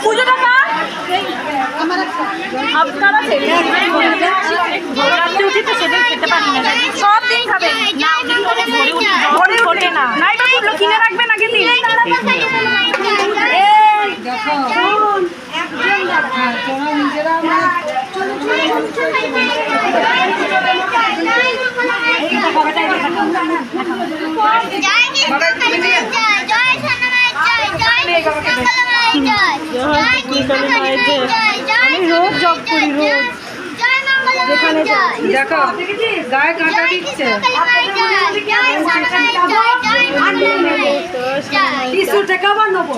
পুজোটা আপনারা উঠি তো সেদিন খেতে পারি না, সব দিন খাবে ভরে ওঠে না। নাই বা পুজো কিনে রাখবেন আগে দিন। আমি রোজ জব করি, রোজ যেখানে দেখো গায়ে কাঁটা দিচ্ছে। 30 টাকা আবার নেবো।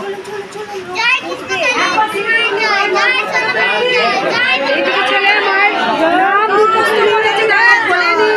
ছেলে মায়ের নাম মুখস্থ করেছে, বলেনি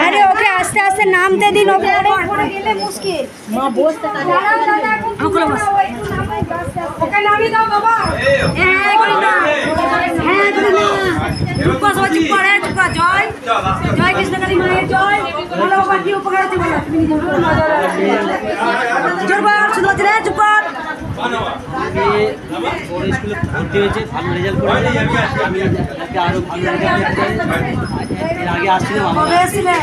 अरे ओके आस्ते आस्ते नामते दिन मुश्किल माँ बोलते जय जय कृष्णकाली माয়ের জয় বলো বাবা কি উপকার আছে বলো তুমি জোর বল শুধু রে চুপ কর ওর স্কুলে ভর্তি হয়েছে ভালো রেজাল্ট করেছে আমি আজকে আরো ভালো রেজাল্ট করতে এর আগে আসছিলাম কবে এসেছিলে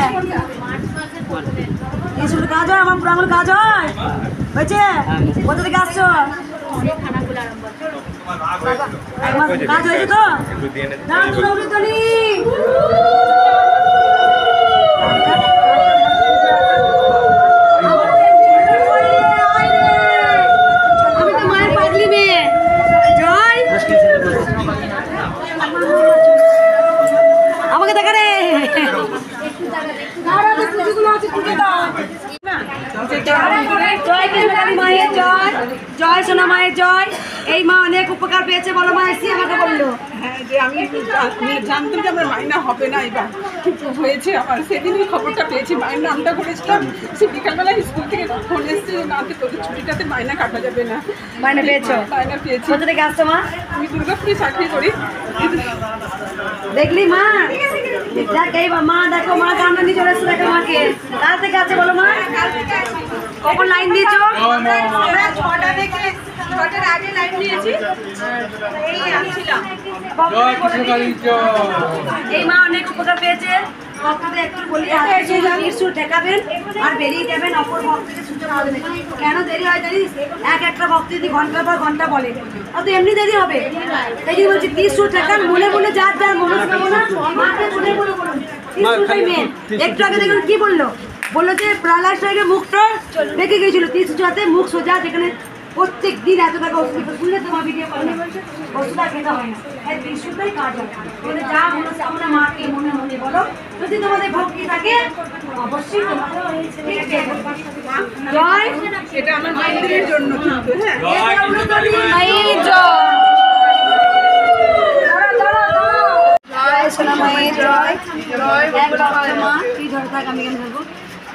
এই শুধু কাজ হয় আমার পুরো কাজ হয় হয়েছে কোথা থেকে আসছো কাজ হয়েছে তো নাম তো নবীতনী জয় সোনা মায়ের জয়। এই মা অনেক উপকার পেয়েছে বলো মা এসে আমাকে বললো হ্যাঁ যে আমি জানতাম যে আমার মাইনা হবে না, এবার কিন্তু হয়েছে আমার। সেদিনই খবরটা পেয়েছি, মায়ের নামটা করেছিলাম। সে বিকালবেলা স্কুল থেকে ফোন এসছে যে না তোদের ছুটিটাতে মাইনা কাটা যাবে না। মাইনা পেয়েছো? মাইনা পেয়েছি। কোথা থেকে আসছো মা? আমি দুর্গাপুরে চাকরি করি। দেখলি মা দেখ এই মা দেখো মা কান্না নিয়ে চলে এসছে দেখো মাকে। কাল থেকে আছে বলো মা? কখন লাইন দিয়েছো? আমরা 6টা থেকে 6টার আগে লাইন দিয়েছি। এই আসছিলাম। এই মা অনেক উপকার পেয়েছে। ভক্তদের একটু বলি নিশ্চুর ঠেকাবেন আর বেরিয়ে যাবেন অপর ভক্তকে সুযোগ দেবেন। কেন দেরি হয় জানিস? একটা ভক্ত যদি ঘন্টার পর ঘন্টা বলে তো এমনি দেরি হবে। তাই জন্য বলছি নিশ্চুর ঠেকান, মনে মনে যার যার মনস্কামনা মাকে মনে মনে বলুন। একটু আগে দেখুন কি বললো, বললো যে প্রহ্লাদ সাহেবের মুখটা বেঁকে গিয়েছিল, ত্রিশূলতে মুখ সোজা, যেখানে প্রত্যেক দিন এত টাকা ওষুধ শুনলে তোমার ভিডিও করলে ওষুধ আর খেতে হয় না। ত্রিশূলটাই কাজ হয়। বলে যা মনে আমরা মাকে মনে মনে বলো, যদি তোমাদের ভক্তি থাকে অবশ্যই জয়। এটা আমার মন্দিরের জন্য কিন্তু হ্যাঁ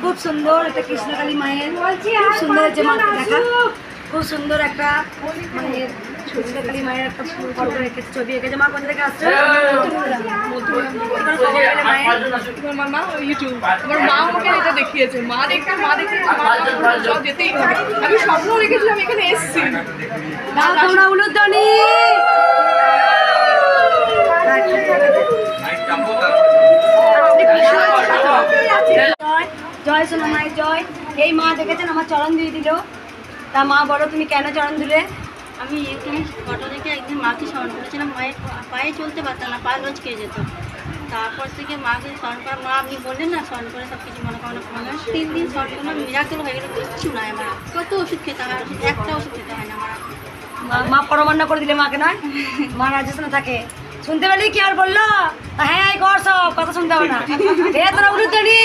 খুব সুন্দর একটা কৃষ্ণকালী মায়ের, খুব সুন্দর যে মা দেখা, খুব সুন্দর একটা মানে কৃষ্ণকালী মায়ের একটা ফটো রেখেছে, ছবি এঁকেছে। মা কোথা থেকে আসছে? আমার মা ইউটিউব, আমার মা আমাকে এটা দেখিয়েছে। মা দেখতে যেতেই হবে। আমি স্বপ্ন রেখেছিলাম এখানে এসেছি। তোমরা উলুধ্বনি জয় সোনা মায়ের জয়। এই মা দেখেছেন আমার চরণ দিয়ে দিল। তা মা বলো তুমি কেন চরণ দিলে? আমি এখানে ফটো দেখে একদিন মাকে স্মরণ করেছিলাম। মায়ের পায়ে চলতে পারতাম না, পা লচকে যেত। তারপর থেকে মাকে স্মরণ করা, মা আপনি বললেন না স্মরণ করে সব কিছু মনোকামনা পূর্ণ হয়। 3 দিন স্মরণ করলাম, মিরাকেল হয়ে গেল, কিচ্ছু নয় আমার। কত ওষুধ খেতে হয়, একটা ওষুধ খেতে হয় না আমার। মা পরমান্ন করে দিলে মাকে নয়, মা রাজস্থানে থাকে। শুনতে পেলি কি আর বললো? হ্যাঁ এই কর, সব কথা শুনতে হবে না। এ তোরা উঠে তৈরি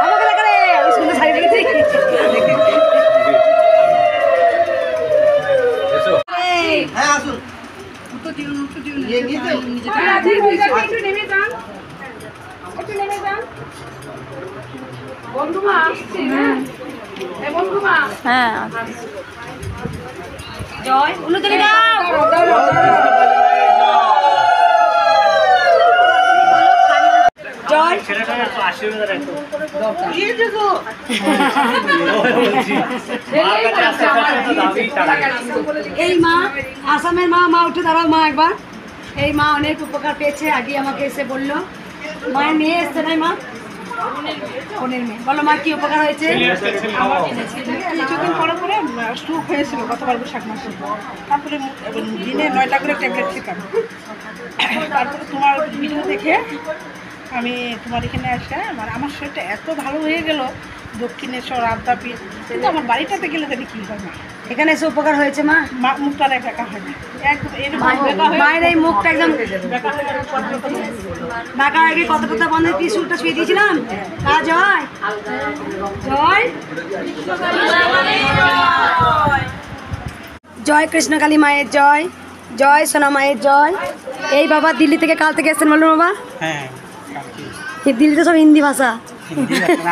আমাকে দেখা রে, আমি শুনতে শাড়ি দেখেছি। হ্যাঁ আসুন হ্যাঁ জয় উলুতলি দাও। জয় এই মা আসামের মা, মা উঠে দাঁড়াও মা একবার। এই মা অনেক উপকার পেয়েছে, আগে আমাকে এসে বললো। মায়ের মেয়ে এসছে নাই মা, বোনের মেয়ে। বলো মা কি উপকার হয়েছে? কিছুদিন পরে পরে স্ট্রোক হয়েছিল গতবার বৈশাখ মাসে। তারপরে দিনে 9টা করে ট্যাবলেট খেতাম। তারপরে তোমার ভিডিও দেখে আমি তোমার এখানে আসে আমার শরীরটা এত ভালো হয়ে গেল, দক্ষিণেশ্বর আদ্যাপীঠ। কিন্তু আমার বাড়িটাতে গেলে জানি কী হয় না, এখানে এসে উপকার হয়েছে মা। মুখটা দেখা হয় না, একদম এরকম মায়ের এই মুখটা একদম ঢাকার আগে কত কথা বন্ধ ত্রিশুলটা শুয়ে দিয়েছিলাম। জয় জয় জয় কৃষ্ণকালী মায়ের জয়, জয় সোনা মায়ের জয়। এই বাবা দিল্লি থেকে কাল থেকে এসছেন বলুন বাবা? হ্যাঁ এই দিল্লিতে সব হিন্দি ভাষা।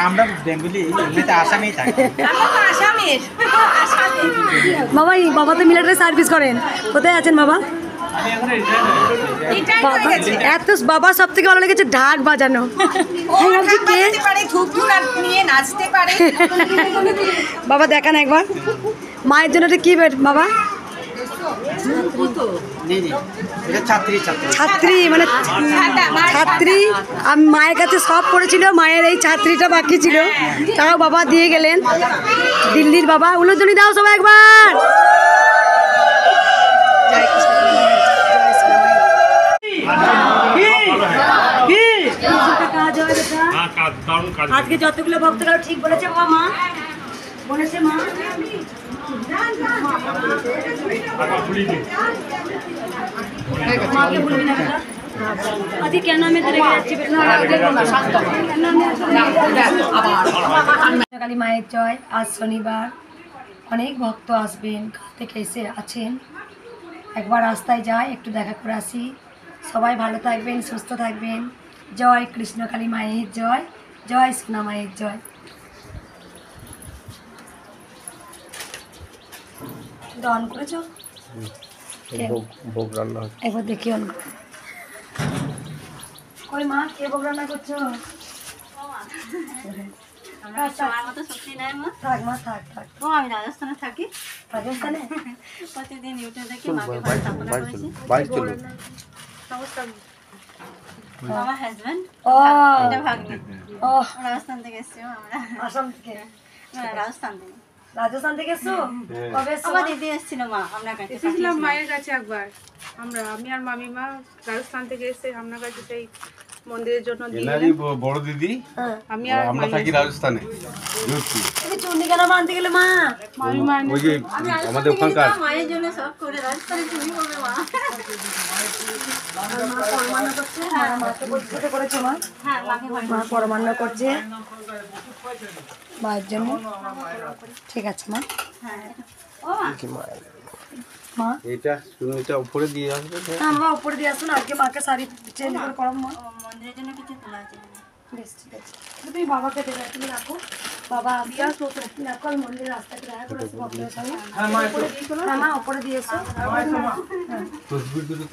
আমরা বেঙ্গলি, এমনিতে আসামেই থাকি। বাবা বাবা তো মিলিটারি সার্ভিস করেন, কোথায় আছেন বাবা? এত বাবা সব থেকে ভালো লেগেছে ঢাক বাজানো। বাবা দেখান একবার মায়ের জন্য এটা কি বাবা? ছাত্রী মানে ছাত্রী। আমি মায়ের কাছে সব পড়েছিল, মায়ের এই ছাত্রীটা বাকি ছিল, তাও বাবা দিয়ে গেলেন দিল্লির বাবা। উলুধ্বনি দাও সবাই একবার। আজকে যতগুলো ভক্তরা ঠিক বলেছে বাবা, মা বলেছে মা। মাকে বলবি না আজকে কেন আমি কালী মায়ের জয়। আজ শনিবার, অনেক ভক্ত আসবেন, কাল থেকে এসে আছেন। একবার রাস্তায় যাই, একটু দেখা করে আসি। সবাই ভালো থাকবেন, সুস্থ থাকবেন। জয় কৃষ্ণকালী মায়ের জয়, জয় সোনা মায়ের জয়। অন করেছো? একবার দেখি অন করে। কই মা কে ভোগ রান্না করছো? থাক মা থাক থাক। আমি রাজস্থানে থাকি। রাজস্থানে প্রতিদিন ইউটিউব দেখি মাকে ভালো স্থাপনা করেছি। আমার হাজবেন্ড, ও এটা ভাগ্নি। ও রাজস্থান থেকে এসেছি আমরা। আসাম থেকে? রাজস্থান থেকে। রাজস্থান থেকে এসছো? কবে এসছো? আমার দিদি এসেছিল মা আপনার কাছে। এসেছিলাম মায়ের কাছে একবার। আমি আর মামিমা রাজস্থান থেকে এসে আপনার কাছে সেই মন্দিরের জন্য বড় দিদি, আমি আর আমরা থাকি রাজস্থানে। তুমি চুন্নি কেন আনতে গেলে মা? মামিমা ওই যে আমাদের ওখানকার মায়ের জন্য সব করে রাজস্থানে তুমি করবে মা। মা পরমান্ন করছে, মাকে পরিষ্কার করেছো মা? হ্যাঁ মাকে ঘরে মা পরমান্ন করছে মায়ের জন্য। ঠিক আছে মা। মা এটা সুমিটা উপরে দিয়ে আসবে। হ্যাঁ মা উপরে দিয়ে আসুন, আজকে মাকে শাড়ি চেঞ্জ করে পরাবো মা। মন্দিরের জন্য কিছু তোলা আছে। বেশ ঠিক আছে, তুমি বাবাকে দেবে, তুমি রাখো। বাবা আসো, তুমি রাখো। আমি মন্দিরের রাস্তাতে দেখা করে আসবো আপনাদের সঙ্গে। হ্যাঁ মা উপরে দিয়ে এসো।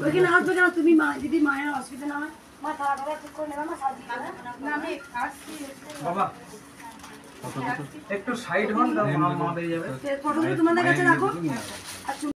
ওইখানে আসবে কেন তুমি? মা দিদি মায়ের অসুবিধা না হয় মা, তাড়াতাড়ি ঠিক করে নেবে মা। সাজিয়ে আমি আসছি। বাবা একটু সাইড হন, ফটোগুলো তোমাদের কাছে রাখো। আর